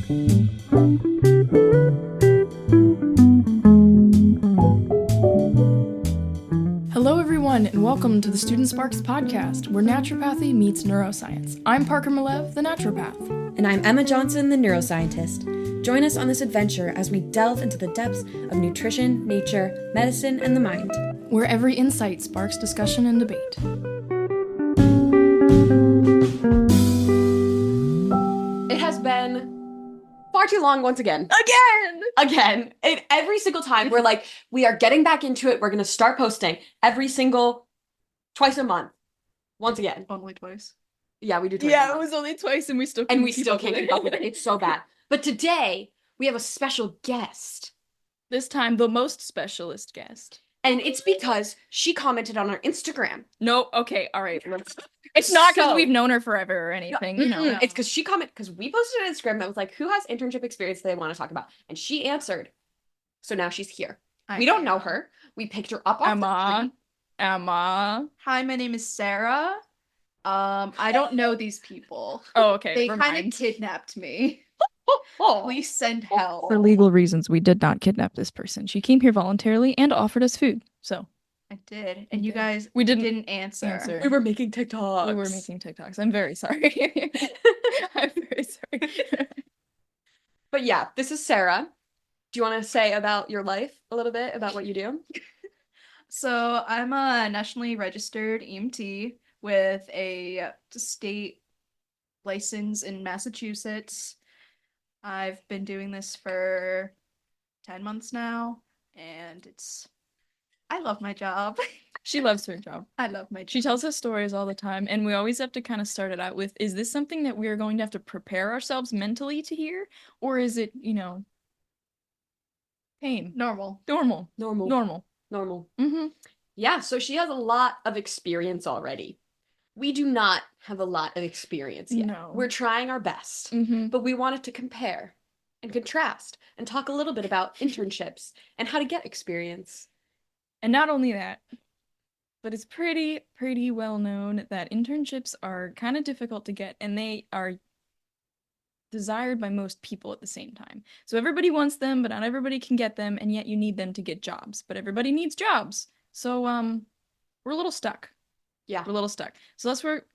Hello everyone, and welcome to the Student Sparks podcast, where naturopathy meets neuroscience. I'm Parker Malev, the naturopath. And I'm Emma Johnson, the neuroscientist. Join us on this adventure as we delve into the depths of nutrition, nature, medicine, and the mind. Where every insight sparks discussion and debate. It has been far too long once again. Again. Every single time we're like, we are getting back into it. We're going to start posting twice a month. Once again. Only twice. Yeah, we do twice Yeah, it was only twice and we still can't keep up with it. It's so bad. But today, we have a special guest. This time, the most specialist guest. And it's because she commented on our Instagram. No, okay, all right. It's not because we've known her forever or anything. No. It's because because we posted an Instagram that was like, who has internship experience they want to talk about? And she answered. So now she's here. We don't know her. We picked her up off the street. Emma. Hi, my name is Sarah. I don't know these people. Oh, okay. They kind of kidnapped me. Please send help. For legal reasons, we did not kidnap this person. She came here voluntarily and offered us food. So I did, and you guys didn't answer. We were making TikToks. I'm very sorry. I'm very sorry. But yeah, this is Sarah. Do you want to say about your life a little bit, about what you do? So I'm a nationally registered EMT with a state license in Massachusetts. I've been doing this for 10 months now, and I love my job. She loves her job. I love my job. She tells us stories all the time, and we always have to kind of start it out with, is this something that we're going to have to prepare ourselves mentally to hear? Or is it, pain? Normal. Mm-hmm. Yeah, so she has a lot of experience already. We do not have a lot of experience yet. No. We're trying our best, but we wanted to compare and contrast and talk a little bit about internships and how to get experience. And not only that, but it's pretty well known that internships are kind of difficult to get, and they are desired by most people at the same time. So everybody wants them, but not everybody can get them, and yet you need them to get jobs. But everybody needs jobs. So we're a little stuck. Yeah. We're a little stuck. So that's where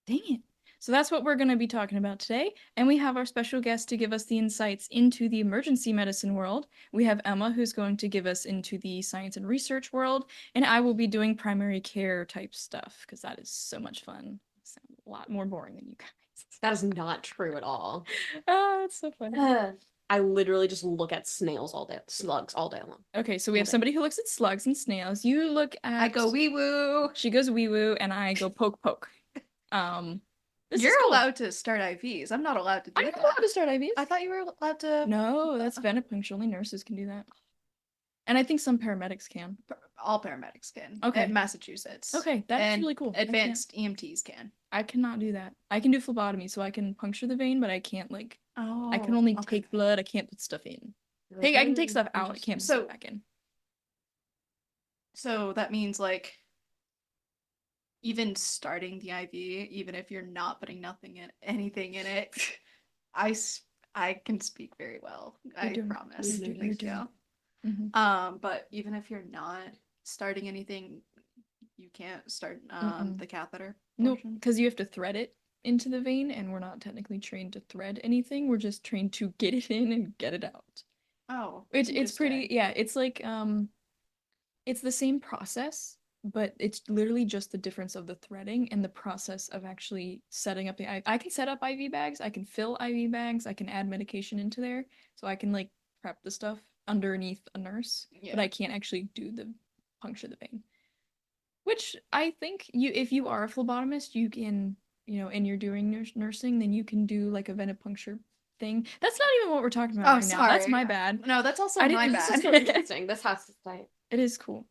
dang it. So that's what we're going to be talking about today. And we have our special guest to give us the insights into the emergency medicine world. We have Emma, who's going to give us into the science and research world. And I will be doing primary care type stuff because that is so much fun. It's a lot more boring than you guys. That is not true at all. Oh, it's so funny. I literally just look at slugs all day long. Okay, so we have somebody who looks at slugs and snails. You look at... I go wee woo. She goes wee woo, and I go poke poke. You're allowed to start IVs. I'm not allowed to do that. I'm allowed to start IVs. I thought you were allowed to. No, that's venipuncture. Only nurses can do that. And I think some paramedics can. All paramedics can. Okay. In Massachusetts. Okay, that's and really cool. Advanced EMTs can. I cannot do that. I can do phlebotomy, so I can puncture the vein, but I can't I can only take blood. I can't put stuff in. I can take stuff out. I can't put stuff back in. So that means even starting the IV, even if you're not putting anything in it, I can speak very well. I promise. But even if you're not starting anything, you can't start the catheter. No, because you have to thread it into the vein, and we're not technically trained to thread anything. We're just trained to get it in and get it out. Oh, it's pretty. Yeah, it's like it's the same process, but it's literally just the difference of the threading and the process of actually setting up the IV. I can set up IV bags. I can fill IV bags. I can add medication into there, so I can prep the stuff underneath a nurse, but I can't actually puncture the vein. Which I think if you are a phlebotomist, you can, and you're doing nursing, then you can do a venipuncture thing. That's not even what we're talking about right now. That's my bad. No, that's also my bad. This is really interesting. This has to stay. It is cool.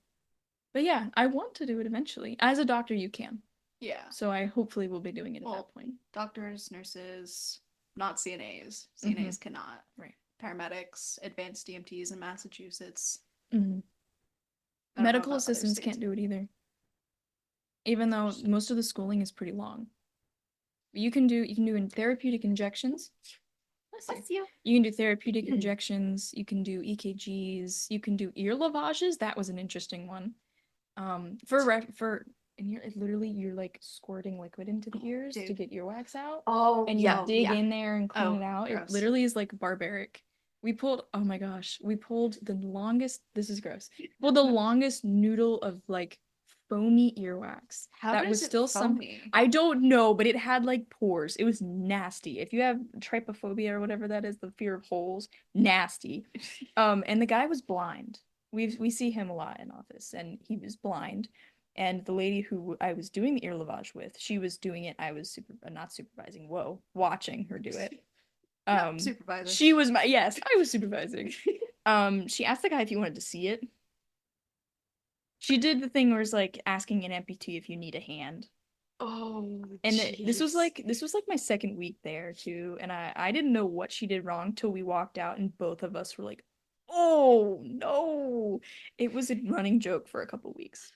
But yeah, I want to do it eventually. As a doctor, you can. Yeah. So I hopefully will be doing it at that point. Doctors, nurses, not CNAs. CNAs cannot. Right. Paramedics, advanced EMTs in Massachusetts. Medical assistants can't do it either. Even though most of the schooling is pretty long. You can do in therapeutic injections. Bless you. You can do therapeutic injections. You can do EKGs. You can do ear lavages. That was an interesting one. And you're like squirting liquid into the ears to get earwax out. Oh, and you dig in there and clean Oh, it out. gross. It literally is like barbaric. Oh my gosh, we pulled the longest, this is gross. Well, the longest noodle of like foamy earwax. How that does was it still foamy? I don't know, but it had like pores. It was nasty. If you have trypophobia or whatever that is, the fear of holes, nasty. And the guy was blind. We see him a lot in office, and he was blind. And the lady who I was doing the ear lavage with, she was doing it. I was not supervising. Whoa, watching her do it. Supervisor. She was yes, I was supervising. She asked the guy if he wanted to see it. She did the thing where it's like asking an amputee if you need a hand. Oh, And this was jeez. like my second week there too, and I didn't know what she did wrong till we walked out, and both of us were like, "Oh no!" It was a running joke for a couple weeks.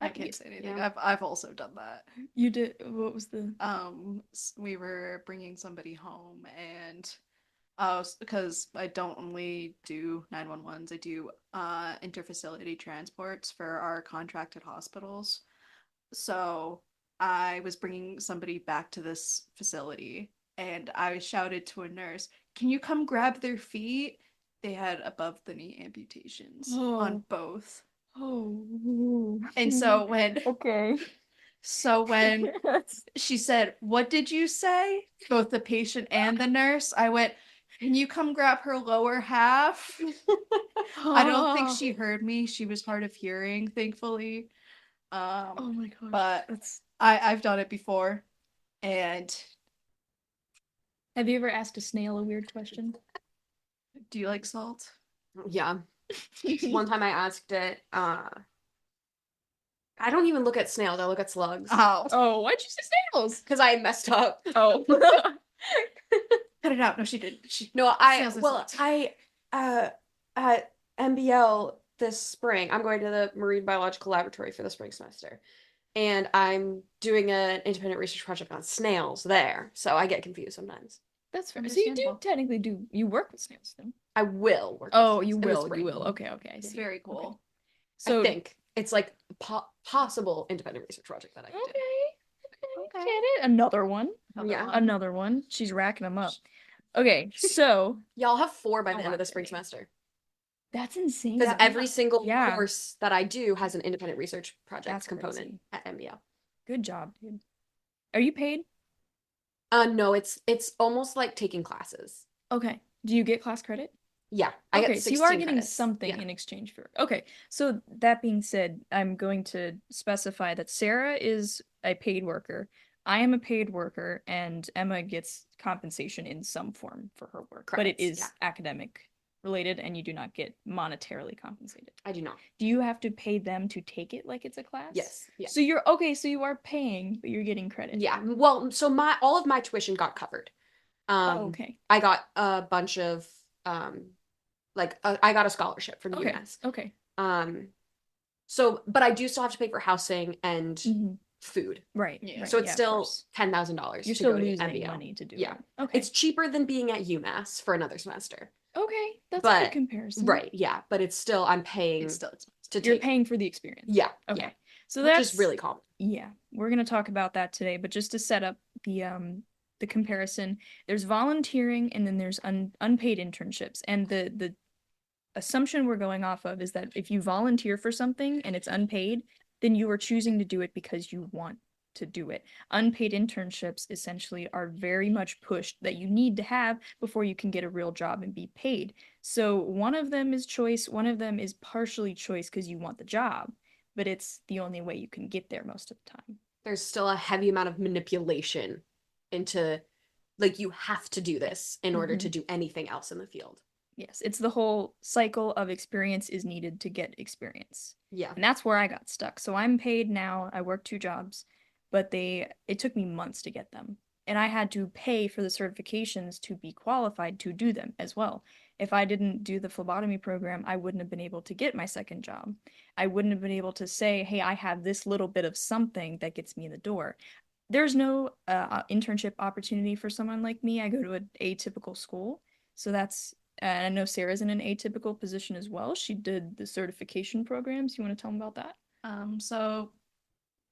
I can't say anything. Yeah. I've also done that. You did. What was the? We were bringing somebody home, and because I don't only do 911s, I do interfacility transports for our contracted hospitals. So I was bringing somebody back to this facility, and I shouted to a nurse, "Can you come grab their feet?" They had above the knee amputations on both. Oh. And so when Okay. So when she said, "What did you say?" Both the patient and the nurse, I went, "Can you come grab her lower half?" I don't think she heard me. She was hard of hearing, thankfully. Oh my gosh. But That's. I've done it before. And Have you ever asked a snail a weird question? do you like salt? Yeah. One time I asked it, I don't even look at snails, I look at slugs. Oh, why'd you say snails? Because I messed up. Oh. Cut it out. No, she didn't. No, Snails and well, slugs. at MBL this spring, I'm going to the Marine Biological Laboratory for the spring semester. And I'm doing an independent research project on snails there. So I get confused sometimes. That's fair. So you you work with snails then? I will work with Oh, snails you in the will. spring. You will. Okay, okay. I It's see. very cool. Okay. I So think it's like a possible independent research project that I could do. Okay. Get it? Another one. Yeah. Another one. She's racking them up. Okay, so Y'all have 4 by the Don't end of the laugh at spring me. semester. that's insane. Because every single Yeah. course that I do has an independent research project That's component crazy. at MBL. Good job, dude. Are you paid? No, it's almost like taking classes. Okay. Do you get class credit? Yeah, I Okay, get so you are 16 getting credits. something Yeah. in exchange for. Okay, so that being said, I'm going to specify that Sarah is a paid worker. I am a paid worker, and Emma gets compensation in some form for her work. But it Credits, is yeah. academic related, and you do not get monetarily compensated. I do not. Do you have to pay them to take it like it's a class? Yes. Yeah. So so you are paying, but you're getting credit. Yeah. Well, so all of my tuition got covered. Okay. I got a bunch of I got a scholarship from Okay. UMass. Okay. So but I do still have to pay for housing and Mhm. food. Right. Yeah. Right. So it's yeah, of still course. $10,000 You're to still go to losing MBL. money to do Yeah. it. Okay. It's cheaper than being at UMass for another semester. Okay, that's a But good comparison. right, yeah, but it's still I'm paying It's still expensive. to You're take. paying for the experience. Yeah. Okay. Yeah. So Which that's is really common. Yeah, we're gonna talk about that today, but just to set up the comparison, there's volunteering and then there's unpaid internships. And the assumption we're going off of is that if you volunteer for something and it's unpaid, then you are choosing to do it because you want to do it. Unpaid internships essentially are very much pushed that you need to have before you can get a real job and be paid. So one of them is choice, one of them is partially choice because you want the job, but it's the only way you can get there most of the time. There's still a heavy amount of manipulation into like you have to do this in order to do anything else in the field. Yes, it's the whole cycle of experience is needed to get experience. Yeah. And that's where I got stuck. So I'm paid now. I work 2 jobs, but it took me months to get them. And I had to pay for the certifications to be qualified to do them as well. If I didn't do the phlebotomy program, I wouldn't have been able to get my second job. I wouldn't have been able to say, hey, I have this little bit of something that gets me in the door. there's no internship opportunity for someone like me. I go to an atypical school. So that's, and I know Sarah's in an atypical position as well. She did the certification programs. You want to tell them about that? So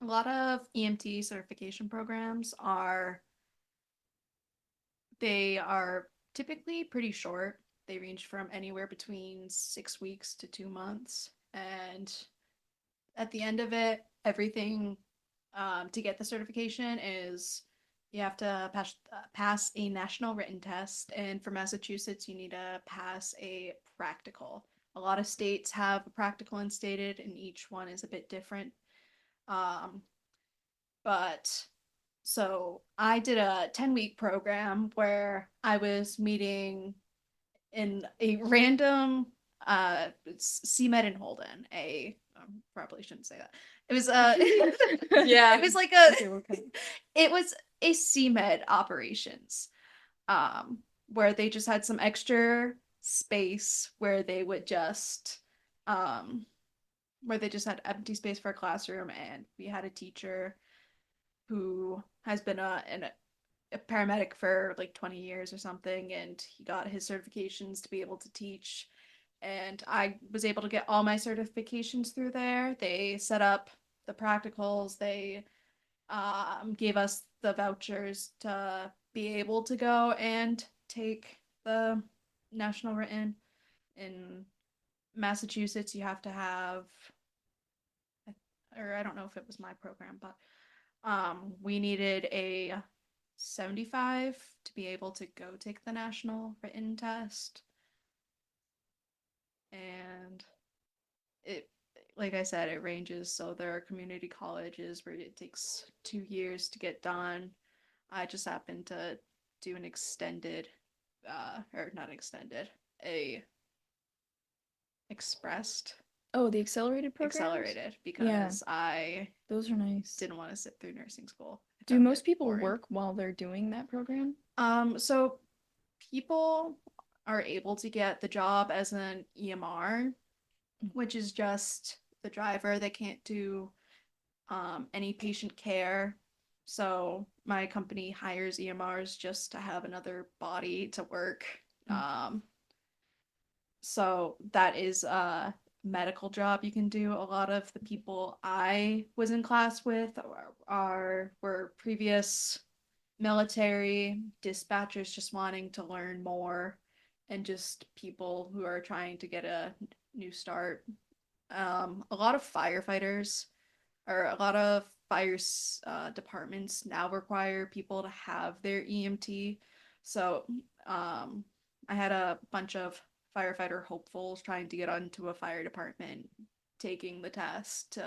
a lot of EMT certification programs they are typically pretty short. They range from anywhere between 6 weeks to 2 months. And at the end of it, everything to get the certification is you have to pass a national written test. And for Massachusetts, you need to pass a practical. A lot of states have a practical instated, and each one is a bit different. Um, but so I did a 10-week program where I was meeting in a random CMed in Holden. Probably shouldn't say that. It was Yeah. it was like it was a CMed operations where they just had some extra space where they would just where they just had empty space for a classroom, and we had a teacher who has been a paramedic for like 20 years or something, and he got his certifications to be able to teach. And I was able to get all my certifications through there. They set up the practicals, they gave us the vouchers to be able to go and take the national written. In Massachusetts, you have to have, or I don't know if it was my program, but we needed a 75 to be able to go take the national written test. And it, like I said, it ranges. So there are community colleges where it takes 2 years to get done. I just happened to do an extended, or not extended, a expressed, Oh, the accelerated programs? accelerated, because I Those are nice. didn't want to sit through nursing school. Do most people work while they're doing that program? So people are able to get the job as an EMR, which is just the driver. They can't do any patient care. So my company hires EMRs just to have another body to work. So that is a medical job you can do. A lot of the people I was in class with were previous military dispatchers just wanting to learn more, and just people who are trying to get a new start. A lot of firefighters, or a lot of fire departments now require people to have their EMT. So I had a bunch of firefighter hopefuls trying to get onto a fire department, taking the test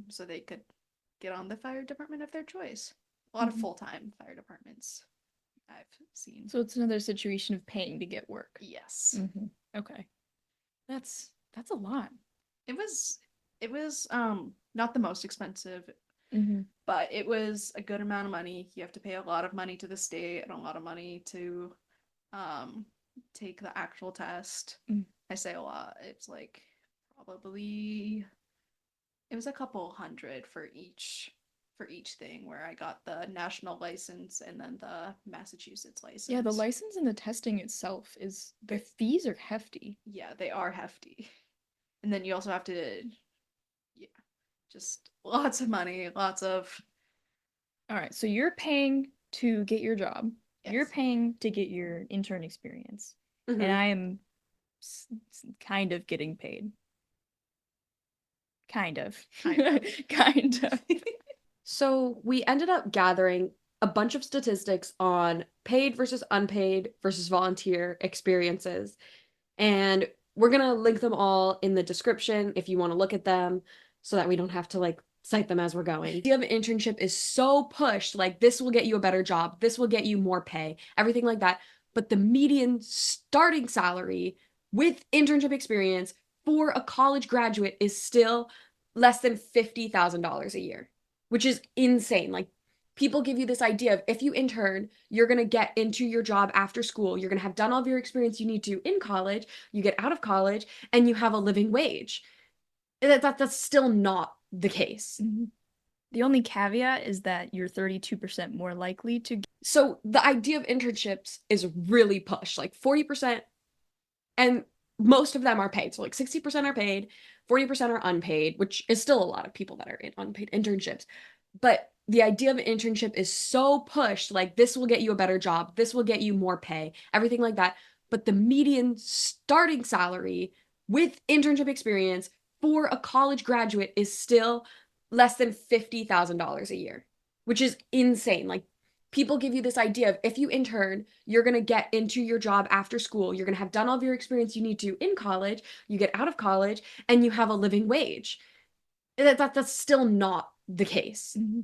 so they could get on the fire department of their choice. A lot of full-time fire departments I've seen. So it's another situation of paying to get work. Yes. Okay. That's a lot. It was not the most expensive, but it was a good amount of money. You have to pay a lot of money to the state and a lot of money to take the actual test. I say a lot. It's like probably it was a couple hundred for each thing, where I got the national license and then the Massachusetts license. Yeah, the license and the testing itself the fees are hefty. Yeah, they are hefty. And then you also have to, just lots of money, lots of. All right, so you're paying to get your job. Yes. You're paying to get your intern experience. And I am kind of getting paid. Kind of. Kind of. So we ended up gathering a bunch of statistics on paid versus unpaid versus volunteer experiences. And we're going to link them all in the description if you want to look at them, so that we don't have to like cite them as we're going. The idea of an internship is so pushed, like this will get you a better job, this will get you more pay, everything like that. But the median starting salary with internship experience for a college graduate is still less than $50,000 a year, which is insane. Like, people give you this idea of if you intern, you're going to get into your job after school, you're going to have done all of your experience you need to in college, you get out of college, and you have a living wage. That's still not the case. The only caveat is that you're 32% more likely to. So the idea of internships is really pushed, like 40%, and most of them are paid. So like 60% are paid, 40% are unpaid, which is still a lot of people that are in unpaid internships. But the idea of an internship is so pushed, like this will get you a better job, this will get you more pay, everything like that. But the median starting salary with internship experience for a college graduate is still less than $50,000 a year, which is insane. Like people give you this idea of if you intern, you're going to get into your job after school, you're going to have done all of your experience you need to in college, you get out of college, and you have a living wage. That's still not the case. Mhm.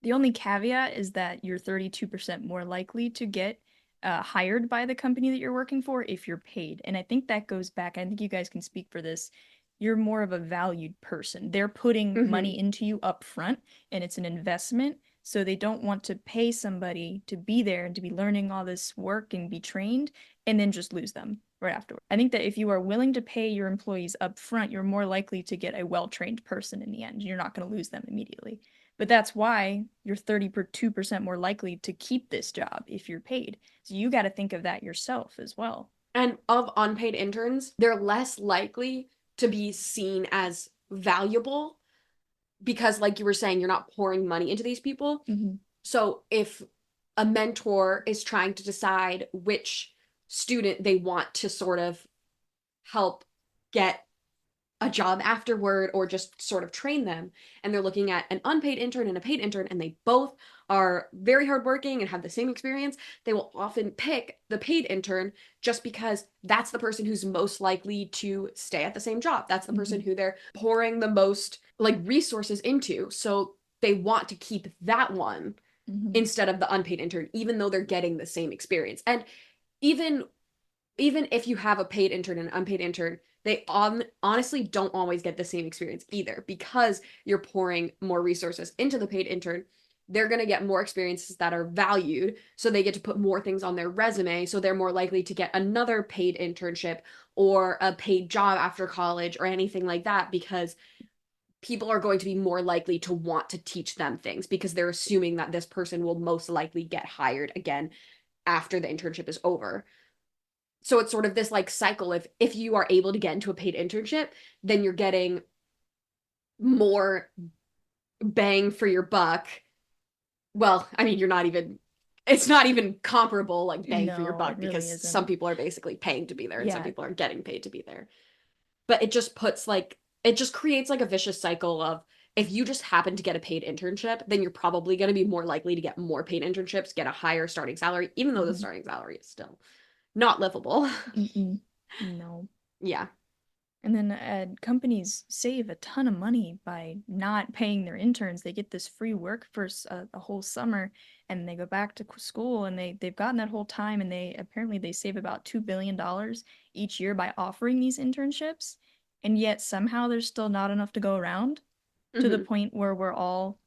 The only caveat is that you're 32% more likely to get hired by the company that you're working for if you're paid. And I think that goes back, I think you guys can speak for this. You're more of a valued person. They're putting Mm-hmm. money into you up front, and it's an investment. So they don't want to pay somebody to be there and to be learning all this work and be trained and then just lose them right afterward. I think that if you are willing to pay your employees up front, you're more likely to get a well-trained person in the end. You're not going to lose them immediately. But that's why you're 32% more likely to keep this job if you're paid. So you got to think of that yourself as well. And of unpaid interns, they're less likely to be seen as valuable because, like you were saying, you're not pouring money into these people. Mm-hmm. So if a mentor is trying to decide which student they want to sort of help get a job afterward or just sort of train them, and they're looking at an unpaid intern and a paid intern, and they both are very hardworking and have the same experience, they will often pick the paid intern just because that's the person who's most likely to stay at the same job. That's the person Mm-hmm. who they're pouring the most like resources into. So they want to keep that one Mm-hmm. instead of the unpaid intern, even though they're getting the same experience. And even even if you have a paid intern and an unpaid intern, they honestly don't always get the same experience either because you're pouring more resources into the paid intern. They're going to get more experiences that are valued. So they get to put more things on their resume. So they're more likely to get another paid internship or a paid job after college or anything like that because people are going to be more likely to want to teach them things because they're assuming that this person will most likely get hired again after the internship is over. So it's sort of this like cycle. If you are able to get into a paid internship, then you're getting more bang for your buck. Well, I mean, it's not even comparable like bang for your No, it buck really because some isn't. people are basically paying to be there and some Yeah. people are getting paid to be there. But it just creates like a vicious cycle of if you just happen to get a paid internship, then you're probably going to be more likely to get more paid internships, get a higher starting salary, even though the Mm-hmm. starting salary is still not livable. Mm-mm. No. Yeah. And then companies save a ton of money by not paying their interns. They get this free work for a whole summer, and they go back to school, and they've gotten that whole time, and they save about $2 billion each year by offering these internships, and yet somehow there's still not enough to go around to the Hmm. point where we're all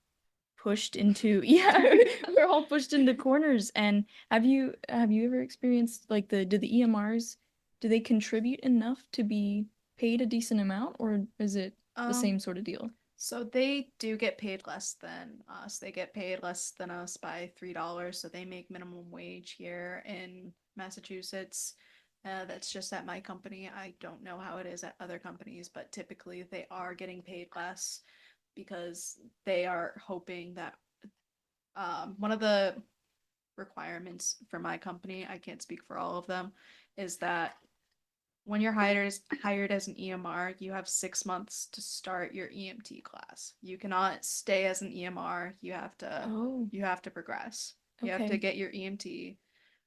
pushed into yeah we're all pushed into corners. And have you ever experienced like do the EMRs, do they contribute enough to be paid a decent amount, or is it the Um, same sort of deal? so they do get paid less than us. They get paid less than us by $3. So they make minimum wage here in Massachusetts. That's just at my company. I don't know how it is at other companies, but typically they are getting paid less because they are hoping that one of the requirements for my company, I can't speak for all of them, is that when you're hired as an EMR, you have 6 months to start your EMT class. You cannot stay as an EMR. Oh, You have to progress. You have to okay. get your EMT,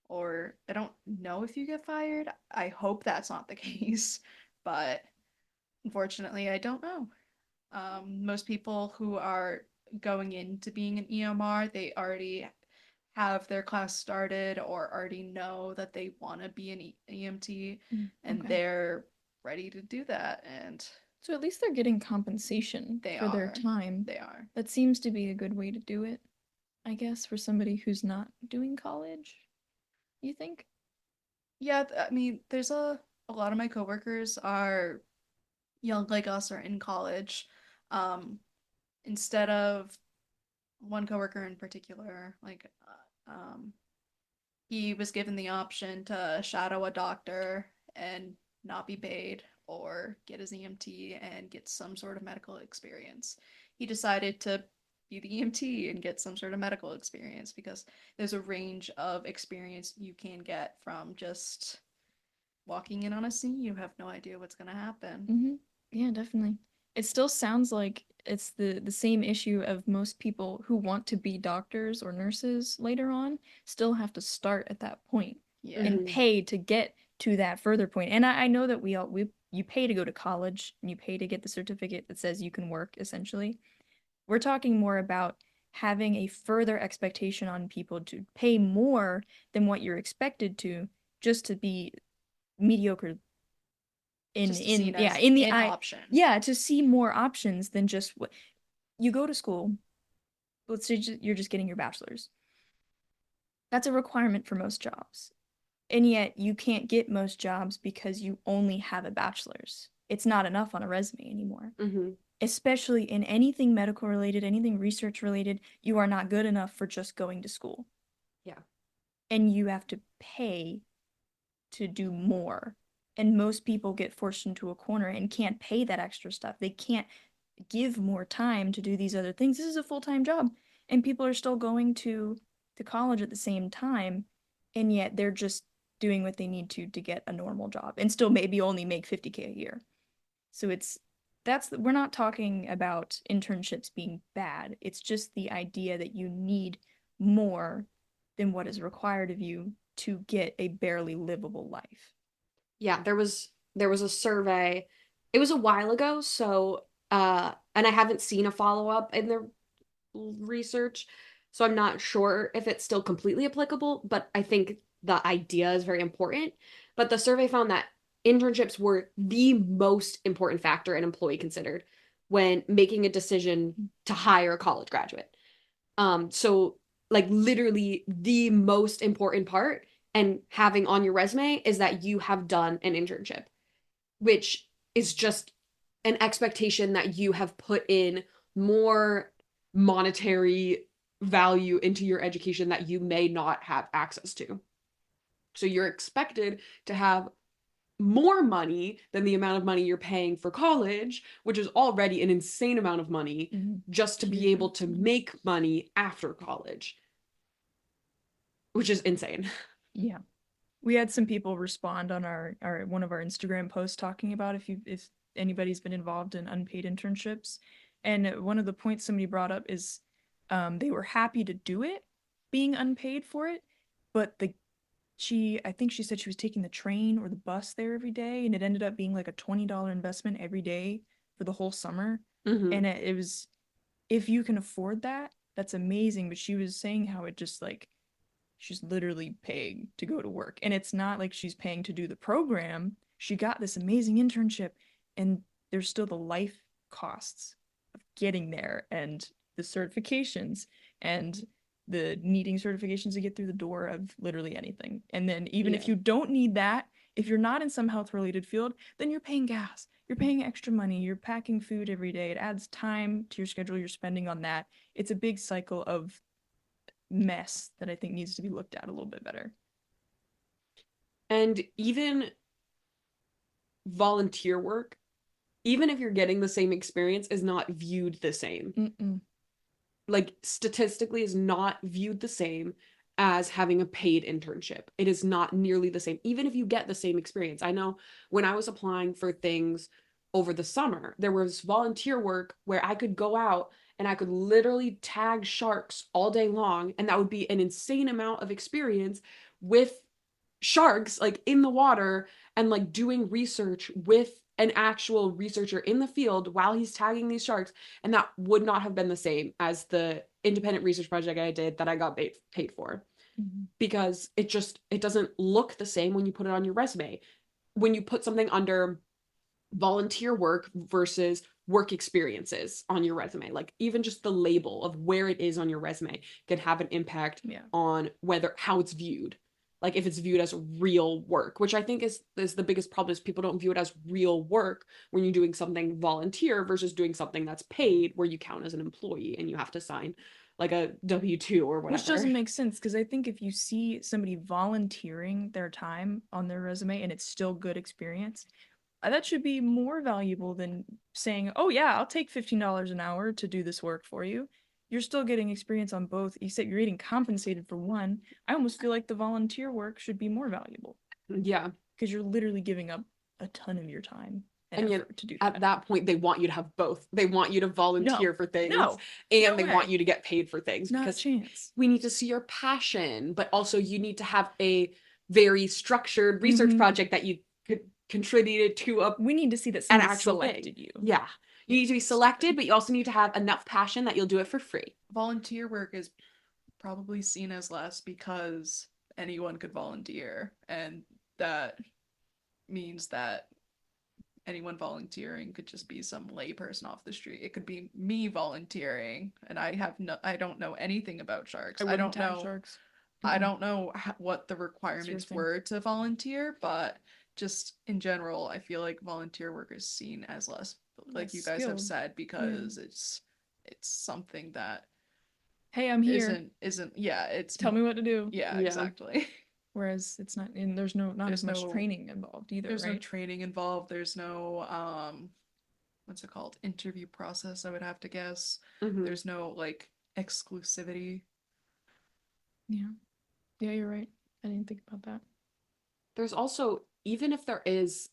or I don't know if you get fired. I hope that's not the case, but unfortunately, I don't know. Most people who are going into being an EMR, they already have their class started or already know that they want to be an EMT, and Okay, they're ready to do that, and so at least they're getting compensation they for their are. time. They are. That seems to be a good way to do it, I guess, for somebody who's not doing college, you think? Yeah, I mean, there's a lot of my coworkers are young like us or in college. Um, Instead of one coworker in particular, he was given the option to shadow a doctor and not be paid, or get his EMT and get some sort of medical experience. He decided to be the EMT and get some sort of medical experience because there's a range of experience you can get from just walking in on a scene. You have no idea what's going to happen. Mm-hmm. Yeah, definitely. It still sounds like it's the same issue of most people who want to be doctors or nurses later on still have to start at that point Yeah. and Mhm. pay to get to that further point. And I know that we you pay to go to college and you pay to get the certificate that says you can work essentially. We're talking more about having a further expectation on people to pay more than what you're expected to just to be mediocre Just to see it yeah as in the an eye, option. yeah, to see more options than just what you go to school. Let's say you're just getting your bachelor's. That's a requirement for most jobs, and yet you can't get most jobs because you only have a bachelor's. It's not enough on a resume anymore, Mhm. especially in anything medical related, anything research related. You are not good enough for just going to school, Yeah. and you have to pay to do more. And most people get forced into a corner and can't pay that extra stuff. They can't give more time to do these other things. This is a full-time job, and people are still going to college at the same time, and yet they're just doing what they need to get a normal job and still maybe only make 50K a year. So we're not talking about internships being bad. It's just the idea that you need more than what is required of you to get a barely livable life. Yeah, there was a survey. It was a while ago, so and I haven't seen a follow-up in the research, so I'm not sure if it's still completely applicable, but I think the idea is very important. But the survey found that internships were the most important factor an employee considered when making a decision to hire a college graduate. So like literally the most important part and having on your resume is that you have done an internship, which is just an expectation that you have put in more monetary value into your education that you may not have access to. So you're expected to have more money than the amount of money you're paying for college, which is already an insane amount of money, just to be able to make money after college, which is insane. Yeah. We had some people respond on our one of our Instagram posts talking about if anybody's been involved in unpaid internships. And one of the points somebody brought up is they were happy to do it, being unpaid for it, but I think she said she was taking the train or the bus there every day, and it ended up being like a $20 investment every day for the whole summer. Mm-hmm. And it was, if you can afford that, that's amazing. But she was saying how it just like she's literally paying to go to work. And it's not like she's paying to do the program. She got this amazing internship, and there's still the life costs of getting there and the certifications and the needing certifications to get through the door of literally anything. And then even if Yeah. you don't need that, if you're not in some health related field, then you're paying gas. You're paying extra money. You're packing food every day. It adds time to your schedule. You're spending on that. It's a big cycle of mess that I think needs to be looked at a little bit better. And even volunteer work, even if you're getting the same experience, is not viewed the same. Mm-mm. Like statistically is not viewed the same as having a paid internship. It is not nearly the same, even if you get the same experience. I know when I was applying for things over the summer, there was volunteer work where I could go out and I could literally tag sharks all day long, and that would be an insane amount of experience with sharks like in the water and like doing research with an actual researcher in the field while he's tagging these sharks, and that would not have been the same as the independent research project I did that I got paid for, because it doesn't look the same when you put it on your resume. When you put something under volunteer work versus work experiences on your resume, like even just the label of where it is on your resume can have an impact on whether how it's viewed, like if it's viewed as real work, which I think is the biggest problem, is people don't view it as real work when you're doing something volunteer versus doing something that's paid where you count as an employee and you have to sign like a W-2 or whatever. Which doesn't make sense because I think if you see somebody volunteering their time on their resume and it's still good experience, that should be more valuable than saying, "Oh yeah, I'll take $15 an hour to do this work for you." You're still getting experience on both, except you're getting compensated for one. I almost feel like the volunteer work should be more valuable Yeah. because you're literally giving up a ton of your time and And yet, effort to do at that. that point, they want you to have both. They want you to volunteer for things, No, and no they way. want you to get paid for things Not a because chance. we need to see your passion, but also you need to have a very structured research project that you contributed to We need to see that an someone actual selected thing. you. Yeah. You need to be selected, but you also need to have enough passion that you'll do it for free. Volunteer work is probably seen as less because anyone could volunteer, and that means that anyone volunteering could just be some layperson off the street. It could be me volunteering, and I don't know anything about sharks. I don't know sharks. I don't know what the It's your requirements thing. were to volunteer, but just in general, I feel like volunteer work is seen as less, like Less you guys have skilled. said, because it's something that Hey, I'm here. isn't yeah, it's Tell me what to do. yeah, Yeah. exactly. Whereas it's not, and there's not There's as much no- training involved either, There's no right? training involved. There's no what's it called? Interview process, I would have to guess. Mhm. There's no like exclusivity. Yeah. Yeah, you're right. I didn't think about that. There's also, even if there is,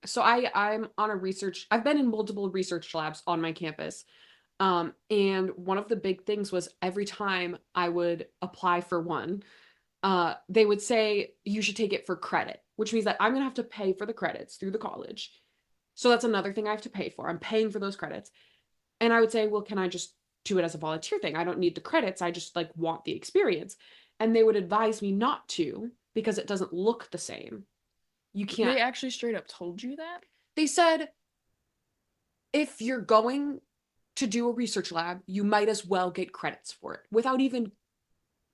so I'm on a research, I've been in multiple research labs on my campus. And one of the big things was every time I would apply for one, they would say you should take it for credit, which means that I'm gonna have to pay for the credits through the college. So that's another thing I have to pay for. I'm paying for those credits. And I would say, well, can I just do it as a volunteer thing? I don't need the credits. I just like want the experience. And they would advise me not to because it doesn't look the same. You can't. They actually straight up told you that? They said if you're going to do a research lab, you might as well get credits for it without even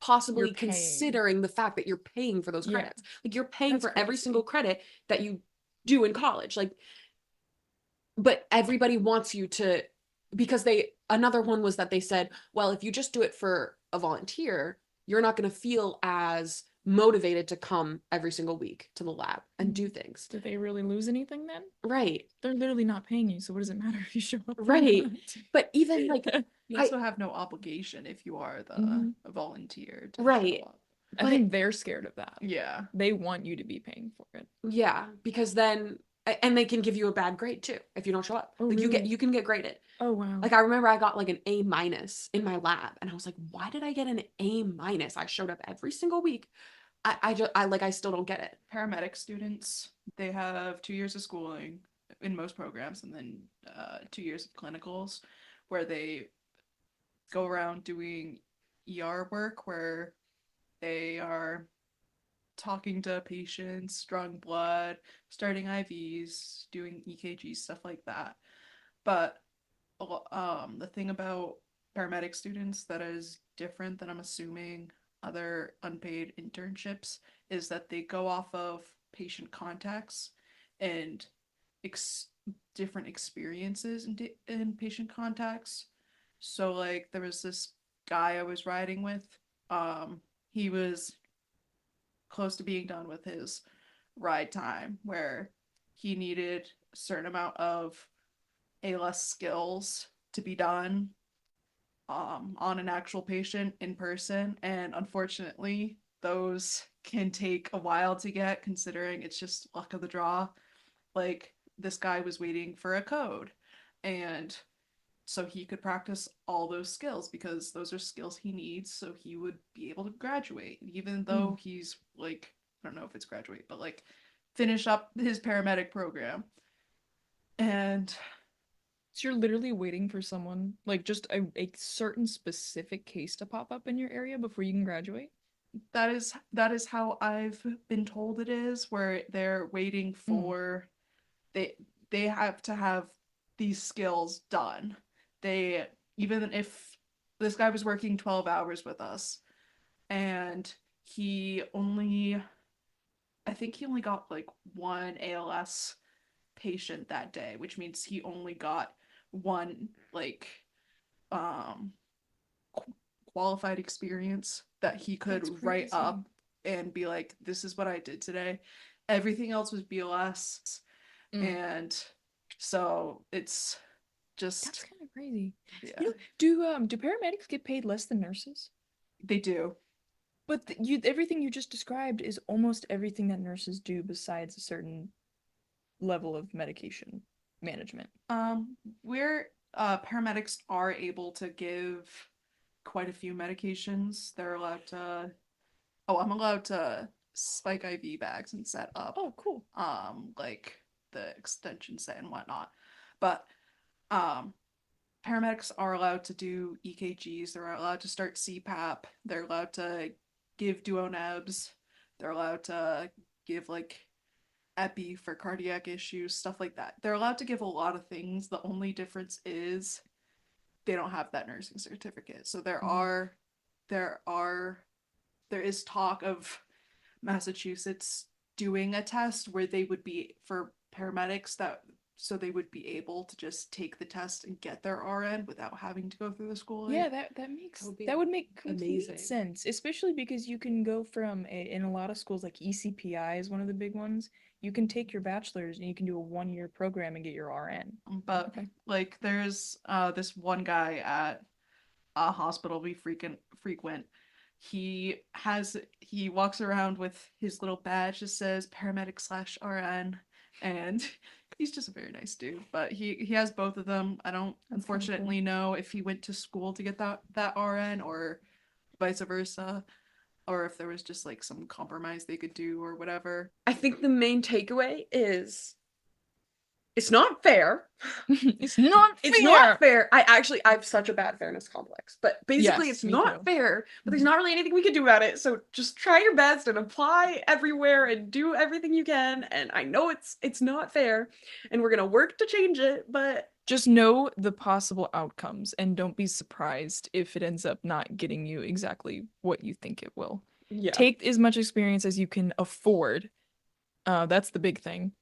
possibly You're paying. considering the fact that you're paying for those Yeah. credits. Like you're paying That's for every crazy. single credit that you do in college. Like, but everybody wants you to, because another one was that they said, well, if you just do it for a volunteer, you're not going to feel as motivated to come every single week to the lab and do things. Did they really lose anything then? Right. They're literally not paying you, so what does it matter if you show up? or Right. not? But even like, You also have no obligation if you are a volunteer to Right. show up. I think they're scared of that. Yeah. They want you to be paying for it. yeah, because then, and they can give you a bad grade too if you don't show up. Oh, Like really? you can get graded. Oh wow. Like I remember I got like an A- in my lab, and I was like, why did I get an A-? I showed up every single week. I still don't get it. Paramedic students, they have 2 years of schooling in most programs, and then 2 years of clinicals where they go around doing ER work where they are talking to patients, drawing blood, starting IVs, doing EKG, stuff like that. But the thing about paramedic students that is different than I'm assuming other unpaid internships is that they go off of patient contacts and different experiences in patient contacts. So like there was this guy I was riding with. He was close to being done with his ride time where he needed a certain amount of ALS skills to be done on an actual patient in person, and unfortunately those can take a while to get considering it's just luck of the draw. Like this guy was waiting for a code, and so he could practice all those skills because those are skills he needs so he would be able to graduate, even though he's like, I don't know if it's graduate, but like finish up his paramedic program. And So you're literally waiting for someone, like just a certain specific case to pop up in your area before you can graduate? that is how I've been told it is, where they're waiting for they they have to have these skills done. They, even if this guy was working 12 hours with us and he only, I think he only got like one ALS patient that day, which means he only got one like um qualified experience that he could That's write crazy. up and be like, this is what I did today. Everything else was BLS. And so it's That's just, kind of crazy. yeah, You know, do paramedics get paid less than nurses? they do. But everything you just described is almost everything that nurses do besides a certain level of medication management. We're paramedics are able to give quite a few medications. They're allowed to. Oh, I'm allowed to spike IV bags and set up. Oh, cool. Like the extension set and whatnot. But paramedics are allowed to do EKGs. They're allowed to start CPAP. They're allowed to give duonebs. They're allowed to give like epi for cardiac issues, stuff like that. They're allowed to give a lot of things. The only difference is they don't have that nursing certificate. So there is talk of Massachusetts doing a test where they would be for paramedics so they would be able to just take the test and get their RN without having to go through the schooling. Yeah, that would make complete amazing. sense, especially because you can go from in a lot of schools like ECPI is one of the big ones. You can take your bachelor's and you can do a 1-year program and get your RN. But Okay. like there's this one guy at a hospital we frequent. He walks around with his little badge that says paramedic/RN, and he's just a very nice dude. But he has both of them. I don't That's kinda unfortunately know if he went to school to get that RN or vice versa, or if there was just like some compromise they could do or whatever. I think the main takeaway is it's not fair. It's not fair. It's not fair. I have such a bad fairness complex. But basically Yes, it's me not too. fair, but there's not really anything we can do about it. So just try your best and apply everywhere and do everything you can. And I know it's not fair and we're going to work to change it, but Just know the possible outcomes and don't be surprised if it ends up not getting you exactly what you think it will. yeah. Take as much experience as you can afford. That's the big thing.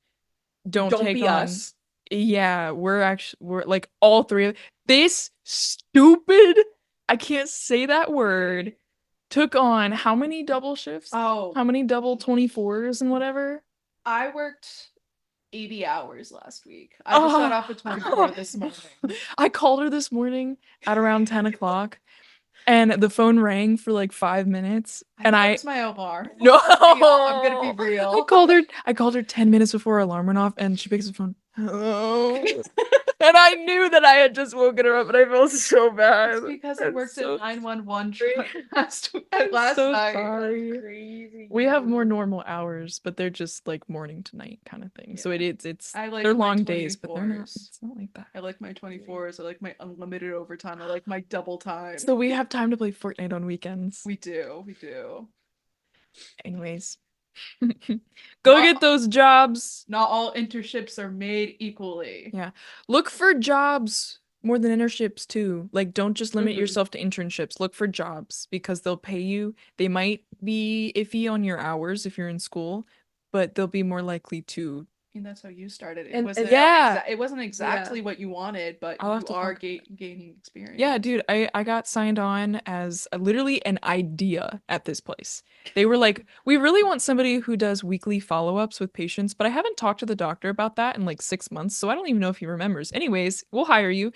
Don't take be on us. Yeah, we're like all three of this stupid, I can't say that word, took on how many double shifts? Oh, How many double 24s and whatever? I worked 80 hours last week. I just got off at 24 this morning. I called her this morning at around 10 o'clock and the phone rang for like 5 minutes and thought it was my alarm. no, I'm gonna be real. I called her 10 minutes before her alarm went off and she picks up the phone. Hello. And I knew that I had just woken her up and I felt so bad. It's because I I'm worked so at 911 last I'm last so night. sorry. Crazy. We have more normal hours, but they're just like morning to night kind of thing. So it's I like they're my long days, but they're not. 24s. It's not like that. I like my 24s. I like my unlimited overtime. I like my double time. So we have time to play Fortnite on weekends. We do. Anyways, go Not- get those jobs. Not all internships are made equally. Yeah. Look for jobs more than internships too. Like don't just limit Mhm. yourself to internships. Look for jobs because they'll pay you. They might be iffy on your hours if you're in school, but they'll be more likely to. I mean, that's how you started. It And- wasn't yeah. it wasn't exactly what you wanted, but I'll have you to are talk about gaining experience. Yeah, dude, I got signed on as literally an idea at this place. They were like, we really want somebody who does weekly follow-ups with patients, but I haven't talked to the doctor about that in like 6 months, so I don't even know if he remembers. Anyways, we'll hire you.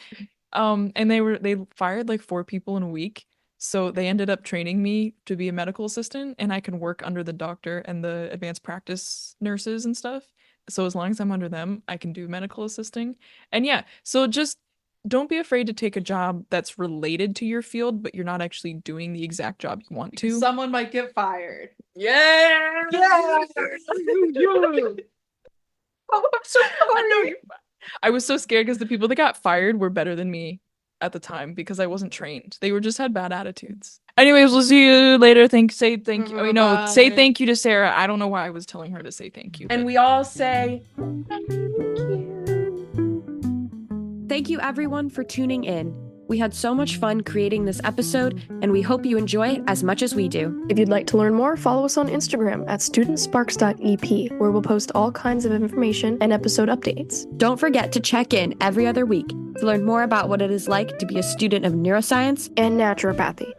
And they fired like 4 people in a week. So they ended up training me to be a medical assistant and I can work under the doctor and the advanced practice nurses and stuff. So as long as I'm under them, I can do medical assisting. And yeah, so just don't be afraid to take a job that's related to your field, but you're not actually doing the exact job you want to. Someone might get fired. Yeah. Yeah. Oh, I'm so sorry. I was so scared because the people that got fired were better than me at the time because I wasn't trained. They just had bad attitudes. Anyways, we'll see you later. Say thank you. Oh, no, say Bye. thank you to Sarah. I don't know why I was telling her to say thank you. And but- we all say thank you. Thank you everyone for tuning in. We had so much fun creating this episode, and we hope you enjoy it as much as we do. If you'd like to learn more, follow us on Instagram at studentsparks.ep, where we'll post all kinds of information and episode updates. Don't forget to check in every other week to learn more about what it is like to be a student of neuroscience And naturopathy.